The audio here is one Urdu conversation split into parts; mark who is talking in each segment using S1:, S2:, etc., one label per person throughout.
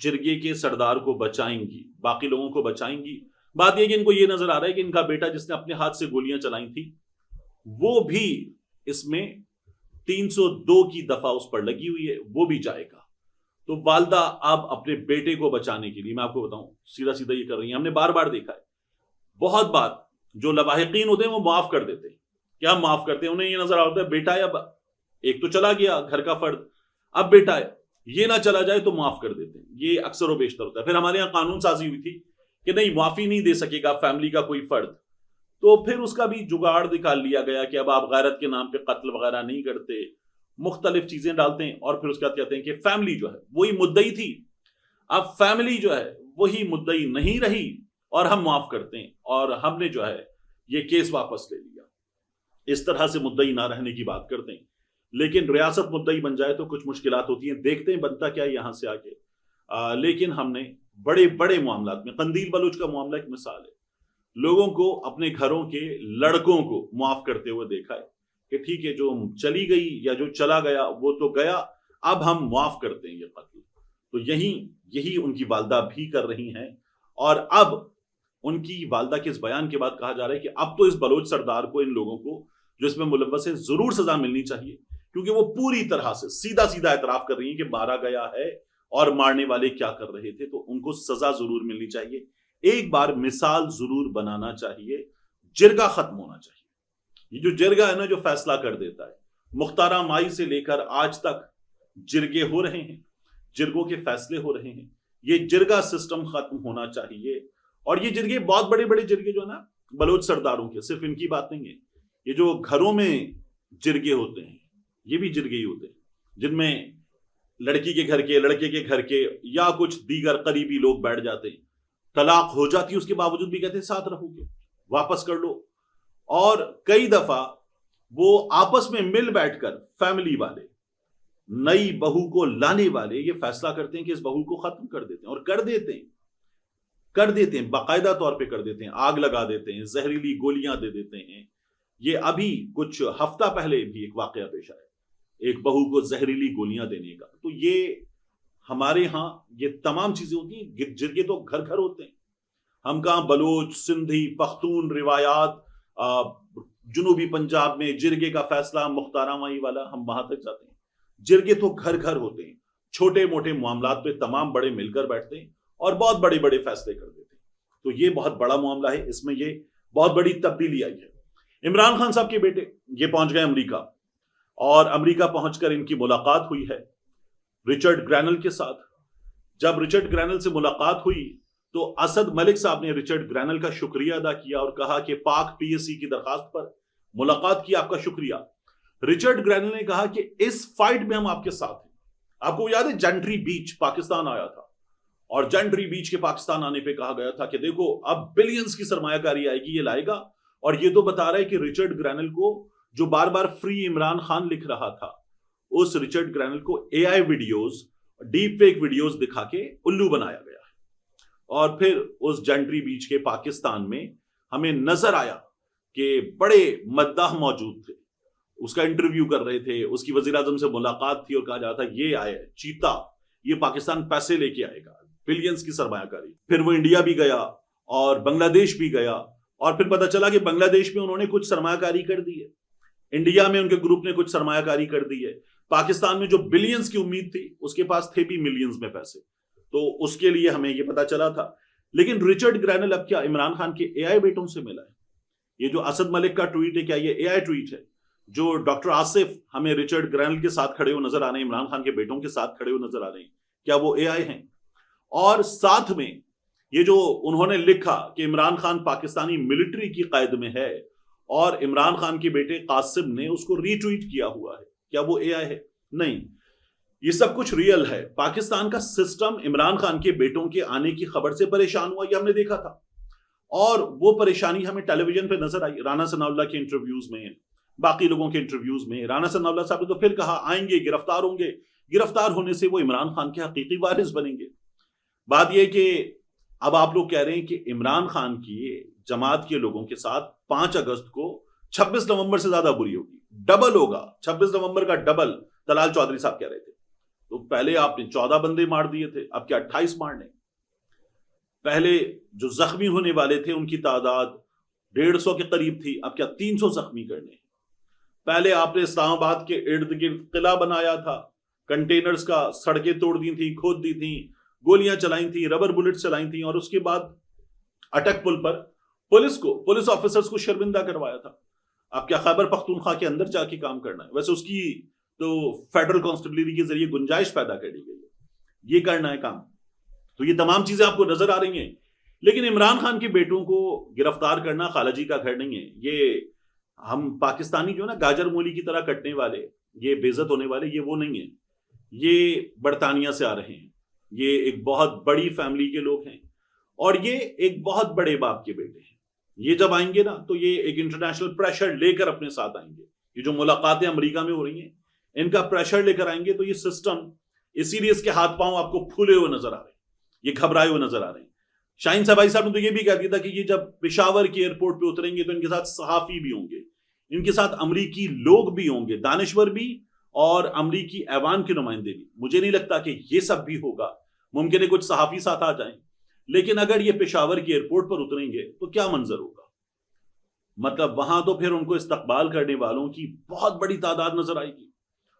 S1: جرگے کے سردار کو بچائیں گی، باقی لوگوں کو بچائیں گی. بات یہ کہ ان کو یہ نظر آ رہا ہے کہ ان کا بیٹا جس نے اپنے ہاتھ سے گولیاں چلائی تھی وہ بھی اس میں 302 کی دفعہ اس پر لگی ہوئی ہے، وہ بھی جائے گا. تو والدہ اب اپنے بیٹے کو بچانے کے لیے، میں آپ کو بتاؤں سیدھا سیدھا یہ کر رہی ہیں. ہم نے بار بار دیکھا ہے، بہت بار جو لواحقین ہوتے ہیں وہ معاف کر دیتے ہیں. کیا معاف کرتے ہیں؟ انہیں یہ نظر آتا ہے بیٹا ہے، اب ایک تو چلا گیا گھر کا فرد، اب بیٹا ہے، یہ نہ چلا جائے تو معاف کر دیتے ہیں. یہ اکثر و بیشتر ہوتا ہے. پھر ہمارے یہاں قانون سازی ہوئی تھی کہ نہیں، معافی نہیں دے سکے گا فیملی کا کوئی فرد، تو پھر اس کا بھی جگاڑ نکال لیا گیا کہ اب آپ غیرت کے نام پہ قتل وغیرہ نہیں کرتے، مختلف چیزیں ڈالتے ہیں. اور پھر اس کے بعد کہتے ہیں کہ فیملی جو ہے وہی مدعی تھی، اب فیملی جو ہے وہی مدعی نہیں رہی اور ہم معاف کرتے ہیں اور ہم نے جو ہے یہ کیس واپس لے لیا. اس طرح سے مدعی نہ رہنے کی بات کرتے ہیں. لیکن ریاست مدعی بن جائے تو کچھ مشکلات ہوتی ہیں. دیکھتے ہیں بنتا کیا یہاں سے آگے. لیکن ہم نے بڑے بڑے معاملات میں، قندیل بلوچ کا معاملہ ایک مثال ہے، لوگوں کو اپنے گھروں کے لڑکوں کو معاف کرتے ہوئے دیکھا ہے کہ ٹھیک ہے جو چلی گئی یا جو چلا گیا وہ تو گیا، اب ہم معاف کرتے ہیں یہ قتل. تو یہی ان کی والدہ بھی کر رہی ہیں. اور اب ان کی والدہ کے اس بیان کے بعد کہا جا رہا ہے کہ اب تو اس بلوچ سردار کو، ان لوگوں کو جو اس میں ملوث ہے، ضرور سزا ملنی چاہیے، کیونکہ وہ پوری طرح سے سیدھا سیدھا اعتراف کر رہی ہیں کہ مارا گیا ہے اور مارنے والے کیا کر رہے تھے. تو ان کو سزا ضرور ملنی چاہیے. ایک بار مثال ضرور بنانا چاہیے. جرگہ ختم ہونا چاہیے. یہ جو جرگہ ہے نا، جو فیصلہ کر دیتا ہے، مختارہ مائی سے لے کر آج تک جرگے ہو رہے ہیں، جرگوں کے فیصلے ہو رہے ہیں. یہ جرگہ سسٹم ختم ہونا چاہیے. اور یہ جرگے بہت بڑے بڑے جرگے جو ہے نا بلوچ سرداروں کے، صرف ان کی بات نہیں ہے، یہ جو گھروں میں جرگے ہوتے ہیں یہ بھی جرگے ہی ہوتے ہیں، جن میں لڑکی کے گھر کے، لڑکے کے گھر کے یا کچھ دیگر قریبی لوگ بیٹھ جاتے ہیں. طلاق ہو جاتی ہے، اس کے باوجود بھی کہتے ہیں ساتھ رہو گے، واپس کر لو. اور کئی دفعہ وہ آپس میں مل بیٹھ کر فیملی والے، نئی بہو کو لانے والے یہ فیصلہ کرتے ہیں کہ اس بہو کو ختم کر دیتے ہیں. اور کر دیتے ہیں باقاعدہ طور پہ کر دیتے ہیں. آگ لگا دیتے ہیں، زہریلی گولیاں دے دیتے ہیں. یہ ابھی کچھ ہفتہ پہلے بھی ایک واقعہ پیش آیا، ایک بہو کو زہریلی گولیاں دینے کا. تو یہ ہمارے ہاں یہ تمام چیزیں ہوتی ہیں. جرگے تو گھر گھر ہوتے ہیں. ہم کہاں بلوچ، سندھی، پختون روایات، جنوبی پنجاب میں جرگے کا فیصلہ مختارہ مائی والا، ہم وہاں تک جاتے ہیں. جرگے تو گھر گھر ہوتے ہیں. چھوٹے موٹے معاملات پہ تمام بڑے مل کر بیٹھتے ہیں اور بہت بڑے بڑے فیصلے کر دیتے ہیں. تو یہ بہت بڑا معاملہ ہے. اس میں یہ بہت بڑی تبدیلی آئی ہے. عمران خان صاحب کے بیٹے یہ پہنچ گئے امریکہ، اور امریکہ پہنچ کر ان کی ملاقات ہوئی ہے رچرڈ گرینل کے ساتھ. جب رچرڈ گرینل سے ملاقات ہوئی تو اسد ملک صاحب نے رچرڈ گرینل کا شکریہ ادا کیا اور کہا کہ پاک پی ایس سی کی درخواست پر ملاقات کی، آپ کا شکریہ. رچرڈ گرینل نے کہا کہ اس فائٹ میں ہم آپ کے ساتھ ہیں. آپ کو یاد ہے جنٹری بیچ پاکستان آیا تھا، اور جنٹری بیچ کے پاکستان آنے پہ کہا گیا تھا کہ دیکھو اب بلینز کی سرمایہ کاری آئے گی، یہ لائے گا. اور یہ تو بتا رہا ہے کہ رچرڈ گرینل کو جو بار بار فری عمران خان لکھ رہا تھا، اس رچرڈ گرینل کو اے آئی ویڈیوز، ڈیپ فیک ویڈیوز دکھا کے الو بنایا گیا ہے. اور پھر اس جنٹری بیچ کے پاکستان میں ہمیں نظر آیا کہ بڑے مداح موجود تھے، اس کا انٹرویو کر رہے تھے، اس کی وزیر اعظم سے ملاقات تھی اور کہا جاتا تھا یہ آئے چیتا، یہ پاکستان پیسے لے کے آئے گا، بلینز کی سرمایہ کاری. پھر وہ انڈیا بھی گیا اور بنگلہ دیش بھی گیا، اور پھر پتہ چلا کہ بنگلہ دیش میں انہوں نے کچھ سرمایہ کاری کر دی ہے، انڈیا میں ان کے گروپ نے کچھ سرمایہ کاری کر دی ہے. پاکستان میں جو بلینز کی امید تھی اس کے پاس تھے بھی ملینز میں پیسے، تو اس کے لیے ہمیں یہ پتا چلا تھا. لیکن رچرڈ گرینل اب کیا عمران خان کے اے آئی بیٹوں سے ملا ہے؟ یہ جو اسد ملک کا ٹویٹ ہے، کیا یہ اے آئی ٹویٹ ہے؟ جو ڈاکٹر آصف ہمیں رچرڈ گرینل کے ساتھ کھڑے ہوئے نظر آ رہے ہیں، عمران خان کے بیٹوں کے ساتھ کھڑے ہوئے نظر آ رہے ہیں، کیا وہ اے آئی ہیں؟ اور ساتھ میں یہ جو انہوں نے لکھا کہ عمران خان پاکستانی ملٹری کی قید میں ہے، اور عمران خان کے بیٹے قاسم نے اس کو ری ٹویٹ کیا ہوا ہے، کیا وہ اے آئی ہے؟ نہیں، یہ سب کچھ ریئل ہے. پاکستان کا سسٹم عمران خان کے بیٹوں کے آنے کی خبر سے پریشان ہوا، یہ ہم نے دیکھا تھا، اور وہ پریشانی ہمیں ٹیلی ویژن پہ نظر آئی. رانا ثناء اللہ کے انٹرویوز میں، باقی لوگوں کے انٹرویوز میں. رانا ثناء اللہ صاحب نے تو پھر کہا آئیں گے، گرفتار ہوں گے، گرفتار ہونے سے وہ عمران خان کے حقیقی وارث بنیں گے. بات یہ کہ اب آپ لوگ کہہ رہے ہیں کہ عمران خان کی جماعت کے لوگوں کے ساتھ 5 اگست کو 26 نومبر سے زیادہ بری ہوگی، ڈبل ہوگا، 26 نومبر کا ڈبل. طلال چودھری صاحب کہہ رہے تھے. تو پہلے آپ نے 14 بندے مار دیے تھے، اب کیا 28 مارنے؟ پہلے جو زخمی ہونے والے تھے ان کی تعداد 150 کے قریب تھی، اب کیا 300 زخمی کرنے ہیں؟ پہلے آپ نے اسلام آباد کے ارد گرد قلعہ بنایا تھا، کنٹینرز کا سڑکیں توڑ دی تھیں، کھود دی تھیں، گولیاں چلائی تھیں، ربر بلٹ چلائی تھیں، اور اس کے بعد اٹک پل پر پولیس آفیسرز کو شرمندہ کروایا تھا۔ اب کیا خیبر پختونخوا کے اندر جا کے کام کرنا ہے؟ ویسے اس کی تو فیڈرل کانسٹیبلری کے ذریعے گنجائش پیدا کر دی گئی ہے، یہ کرنا ہے کام۔ تو یہ تمام چیزیں آپ کو نظر آ رہی ہیں، لیکن عمران خان کے بیٹوں کو گرفتار کرنا خالہ جی کا گھر نہیں ہے۔ یہ ہم پاکستانی جو نا گاجر مولی کی طرح کٹنے والے، یہ بے عزت ہونے والے، یہ وہ نہیں ہیں، یہ برطانیہ سے آ رہے ہیں، یہ ایک بہت بڑی فیملی کے لوگ ہیں، اور یہ ایک بہت بڑے باپ کے بیٹے ہیں۔ یہ جب آئیں گے نا تو یہ ایک انٹرنیشنل پریشر لے کر اپنے ساتھ آئیں گے۔ یہ جو ملاقاتیں امریکہ میں ہو رہی ہیں، ان کا پریشر لے کر آئیں گے، تو یہ سسٹم، اسی لیے اس کے ہاتھ پاؤں آپ کو پھولے ہوئے نظر آ رہے ہیں، یہ گھبرائے ہوئے نظر آ رہے ہیں۔ شاہین صاحب صاحب نے تو یہ بھی کہہ دیا تھا کہ یہ جب پشاور کے ایئرپورٹ پہ اتریں گے تو ان کے ساتھ صحافی بھی ہوں گے، ان کے ساتھ امریکی لوگ بھی ہوں گے، دانشور بھی اور امریکی ایوان کے نمائندے بھی۔ مجھے نہیں لگتا کہ یہ سب بھی ہوگا، ممکن ہے کچھ صحافی ساتھ آ جائیں، لیکن اگر یہ پشاور کے ایئرپورٹ پر اتریں گے تو کیا منظر ہوگا؟ مطلب وہاں تو پھر ان کو استقبال کرنے والوں کی بہت بڑی تعداد نظر آئے گی،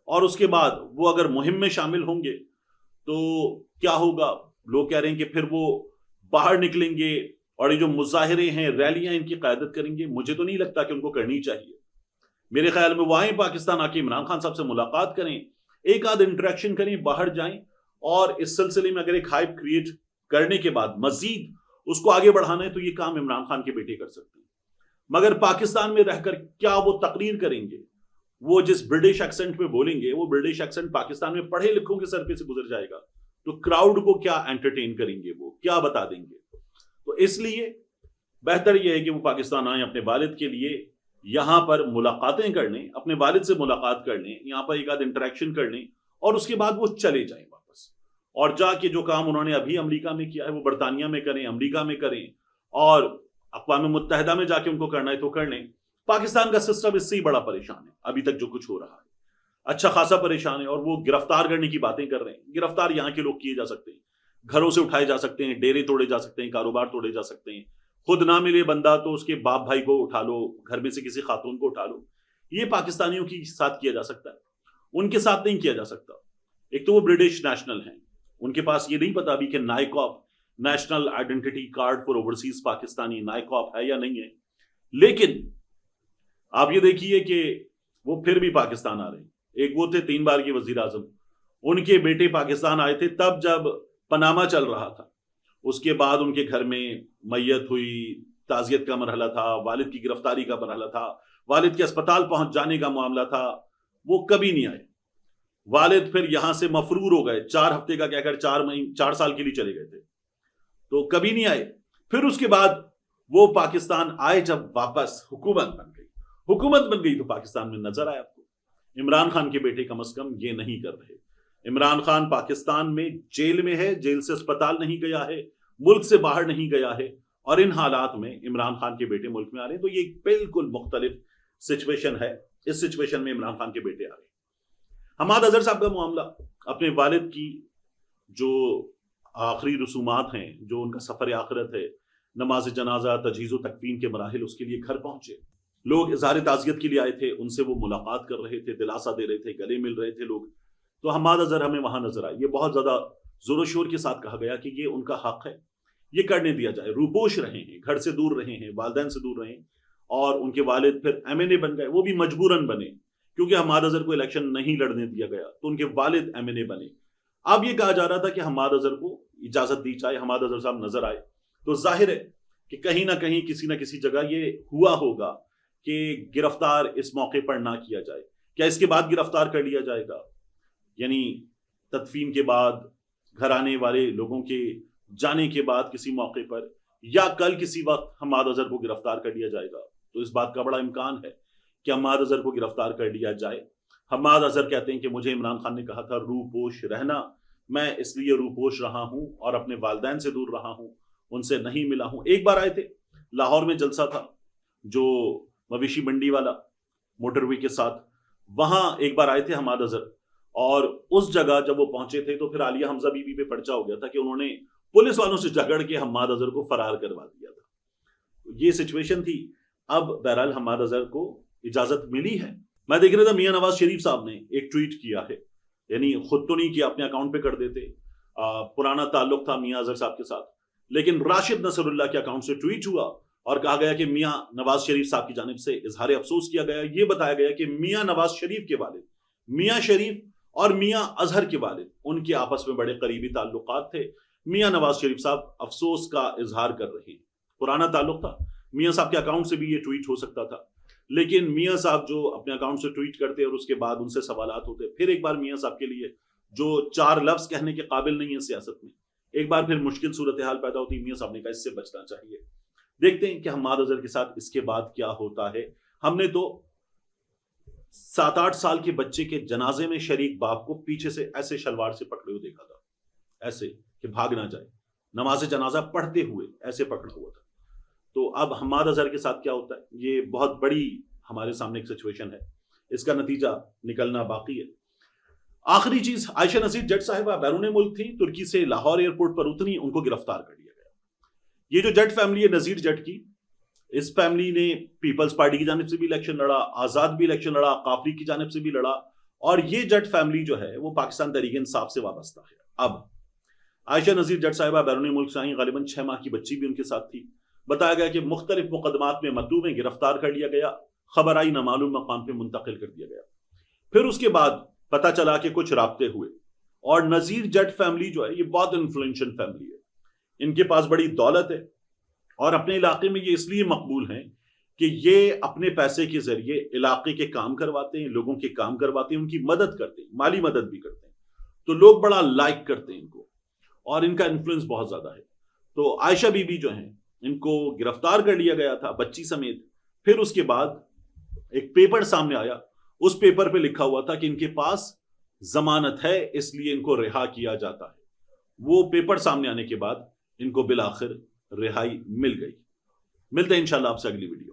S1: اور اس کے بعد وہ اگر مہم میں شامل ہوں گے تو کیا ہوگا؟ لوگ کہہ رہے ہیں کہ پھر وہ باہر نکلیں گے اور یہ جو مظاہرے ہیں، ریلیاں، ان کی قیادت کریں گے۔ مجھے تو نہیں لگتا کہ ان کو کرنی چاہیے۔ میرے خیال میں وہ آئیں پاکستان، آ کے عمران خان صاحب سے ملاقات کریں، ایک آدھ انٹریکشن کریں، باہر جائیں، اور اس سلسلے میں اگر ایک ہائپ کریٹ کرنے کے بعد مزید اس کو آگے بڑھانا ہے تو یہ کام عمران خان کے بیٹے کر سکتے ہیں۔ مگر پاکستان میں رہ کر کیا وہ تقریر کریں گے؟ وہ جس برٹش ایکسنٹ میں بولیں گے، وہ برٹش ایکسنٹ پاکستان میں پڑھے لکھوں کے سر پہ سے گزر جائے گا، تو کراؤڈ کو کیا انٹرٹین کریں گے، وہ کیا بتا دیں گے؟ تو اس لیے بہتر یہ ہے کہ وہ پاکستان آئیں، اپنے والد کے لیے یہاں پر ملاقاتیں کر لیں، اپنے والد سے ملاقات کر لیں، یہاں پر ایک آدھ انٹریکشن کر لیں، اور اس کے بعد وہ چلے جائیں واپس، اور جا کے جو کام انہوں نے ابھی امریکہ میں کیا ہے وہ برطانیہ میں کریں، امریکہ میں کریں، اور اقوام متحدہ میں جا کے ان کو کرنا ہے تو کر لیں۔ پاکستان کا سسٹم اس سے ہی بڑا پریشان ہے، ابھی تک جو کچھ ہو رہا ہے اچھا خاصا پریشان ہے، اور وہ گرفتار کرنے کی باتیں کر رہے ہیں۔ گرفتار یہاں کے لوگ کیے جا سکتے ہیں، گھروں سے اٹھائے جا سکتے ہیں، ڈیرے توڑے جا سکتے ہیں، کاروبار توڑے جا سکتے ہیں، خود نہ ملے بندہ تو اس کے باپ بھائی کو اٹھا لو، گھر میں سے کسی خاتون کو اٹھا لو۔ یہ پاکستانیوں کے ساتھ کیا جا سکتا ہے، ان کے ساتھ نہیں کیا جا سکتا۔ ایک تو وہ برٹش نیشنل ہیں، ان کے پاس یہ نہیں پتا ابھی کہ NICOP, national identity card for overseas Pakistani, NICOP ہے یا نہیں ہے۔ لیکن آپ یہ دیکھیے کہ وہ پھر بھی پاکستان آ رہے ہیں۔ ایک وہ تھے 3 بار کے وزیر اعظم، ان کے بیٹے پاکستان آئے تھے تب جب پاناما چل رہا تھا، اس کے بعد ان کے گھر میں میت ہوئی، تعزیت کا مرحلہ تھا، والد کی گرفتاری کا مرحلہ تھا، والد کے اسپتال پہنچ جانے کا معاملہ تھا، وہ کبھی نہیں آئے۔ والد پھر یہاں سے مفرور ہو گئے، 4 ہفتے کا کہہ کر 4 سال کے لیے چلے گئے تھے، تو کبھی نہیں آئے۔ پھر اس کے بعد وہ پاکستان آئے جب واپس حکومت بن گئی تو پاکستان میں نظر آیا آپ کو۔ عمران خان کے بیٹے کم از کم یہ نہیں کر رہے۔ عمران خان پاکستان میں جیل میں ہے، جیل سے اسپتال نہیں گیا ہے، ملک سے باہر نہیں گیا ہے، اور ان حالات میں عمران خان کے بیٹے ملک میں آ رہے ہیں، تو یہ بالکل مختلف سچویشن ہے۔ اس سچویشن میں عمران خان کے بیٹے آ رہے ہیں۔ حماد اظہر صاحب کا معاملہ، اپنے والد کی جو آخری رسومات ہیں، جو ان کا سفر آخرت ہے، نماز جنازہ، تجہیز و تکفین کے مراحل، اس کے لیے گھر پہنچے، لوگ اظہار تعزیت کے لیے آئے تھے، ان سے وہ ملاقات کر رہے تھے، دلاسا دے رہے تھے، گلے مل رہے تھے لوگ، تو حماد اظہر ہمیں وہاں نظر آئے۔ یہ بہت زیادہ زور و شور کے ساتھ کہا گیا کہ یہ ان کا حق ہے، یہ کرنے دیا جائے۔ روپوش رہے ہیں، گھر سے دور رہے ہیں، والدین سے دور رہے ہیں، اور ان کے والد پھر MNA بن گئے، وہ بھی مجبوراً بنے کیونکہ حماد اظہر کو الیکشن نہیں لڑنے دیا گیا، تو ان کے والد MNA بنے۔ اب یہ کہا جا رہا تھا کہ حماد اظہر کو اجازت دی جائے، حماد اظہر صاحب نظر آئے، تو ظاہر ہے کہ کہیں نہ کہیں کسی نہ کسی جگہ یہ ہوا ہوگا کہ گرفتار اس موقع پر نہ کیا جائے۔ کیا اس کے بعد گرفتار کر لیا جائے گا؟ یعنی تدفین کے بعد، گھر آنے والے لوگوں کے جانے کے بعد کسی موقع پر، یا کل کسی وقت حماد اظہر کو گرفتار کر لیا جائے گا؟ تو اس بات کا بڑا امکان ہے کہ حماد اظہر کو گرفتار کر لیا جائے۔ حماد اظہر کہتے ہیں کہ مجھے عمران خان نے کہا تھا روپوش رہنا، میں اس لیے روپوش رہا ہوں اور اپنے والدین سے دور رہا ہوں، ان سے نہیں ملا ہوں۔ ایک بار آئے تھے، لاہور میں جلسہ تھا جو مویشی منڈی والا موٹر وے کے ساتھ، وہاں ایک بار آئے تھے حماد اظہر، اور اس جگہ جب وہ پہنچے تھے تو پھر عالیہ حمزہ بی بی پہ پرچہ ہو گیا تھا کہ انہوں نے پولیس والوں سے جھگڑ کے حماد اظہر کو فرار کروا دیا تھا. یہ سچویشن تھی. اب بہرحال حماد اظہر کو اجازت ملی ہے. میں دیکھ رہا تھا میاں نواز شریف صاحب نے ایک ٹویٹ کیا ہے, یعنی خود تو نہیں کیا, اپنے اکاؤنٹ پہ کر دیتے, پرانا تعلق تھا میاں اظہر صاحب کے ساتھ, لیکن راشد نصر اللہ کے اکاؤنٹ سے ٹویٹ ہوا اور کہا گیا کہ میاں نواز شریف صاحب کی جانب سے اظہار افسوس کیا گیا. یہ بتایا گیا کہ میاں نواز شریف کے والد میاں شریف اور میاں اظہر کے والد, ان کے آپس میں بڑے قریبی تعلقات تھے. میاں نواز شریف صاحب افسوس کا اظہار کر رہے ہیں. پرانا تعلق تھا, میاں صاحب کے اکاؤنٹ سے بھی یہ ٹویٹ ہو سکتا تھا, لیکن میاں صاحب جو اپنے اکاؤنٹ سے ٹویٹ کرتے اور اس کے بعد ان سے سوالات ہوتے, پھر ایک بار میاں صاحب کے لیے جو 4 لفظ کہنے کے قابل نہیں ہے سیاست میں, ایک بار پھر مشکل صورتحال پیدا ہوتی. میاں صاحب نے کہا اس سے بچنا چاہیے. دیکھتے ہیں کہ حماد اظہر کے ساتھ اس کے بعد کیا ہوتا ہے. ہم نے تو 7-8 سال کے بچے کے جنازے میں شریک باپ کو پیچھے سے ایسے شلوار سے پکڑے ہوئے دیکھا تھا, ایسے کہ بھاگ نہ جائے, نماز جنازہ پڑھتے ہوئے ایسے پکڑا ہوا تھا. تو اب حماد اظہر کے ساتھ کیا ہوتا ہے, یہ بہت بڑی ہمارے سامنے ایک سچویشن ہے, اس کا نتیجہ نکلنا باقی ہے. آخری چیز, عائشہ نذیر جٹ صاحبہ بیرون ملک تھی, ترکی سے لاہور ایئرپورٹ پر اتری, ان کو گرفتار کر لیا گیا. یہ جو جٹ فیملی ہے نذیر جٹ کی, اس فیملی نے پیپلز پارٹی کی جانب سے بھی الیکشن لڑا, آزاد بھی الیکشن لڑا, قافلی کی جانب سے بھی لڑا, اور یہ جٹ فیملی جو ہے وہ پاکستان تحریک انصاف سے وابستہ ہے. اب عائشہ نذیر جٹ صاحبہ بیرون ملک سے آئیں, غالباً 6 ماہ کی بچی بھی ان کے ساتھ تھی. بتایا گیا کہ مختلف مقدمات میں مطلوب میں گرفتار کر لیا گیا, خبر آئی نامعلوم مقام پہ منتقل کر دیا گیا. پھر اس کے بعد پتہ چلا کہ کچھ رابطے ہوئے, اور نذیر جٹ فیملی جو ہے یہ بہت انفلوئنشل فیملی ہے, ان کے پاس بڑی دولت ہے, اور اپنے علاقے میں یہ اس لیے مقبول ہیں کہ یہ اپنے پیسے کے ذریعے علاقے کے کام کرواتے ہیں, لوگوں کے کام کرواتے ہیں, ان کی مدد کرتے ہیں, مالی مدد بھی کرتے ہیں. تو لوگ بڑا لائک کرتے ہیں ان کو, اور ان کا انفلوئنس بہت زیادہ ہے. تو عائشہ بی بی جو ہیں ان کو گرفتار کر لیا گیا تھا بچی سمیت. پھر اس کے بعد ایک پیپر سامنے آیا, اس پیپر پہ لکھا ہوا تھا کہ ان کے پاس ضمانت ہے, اس لیے ان کو رہا کیا جاتا ہے. وہ پیپر سامنے آنے کے بعد ان کو بالآخر رہائی مل گئی. ملتے ہیں انشاءاللہ آپ سے اگلی ویڈیو.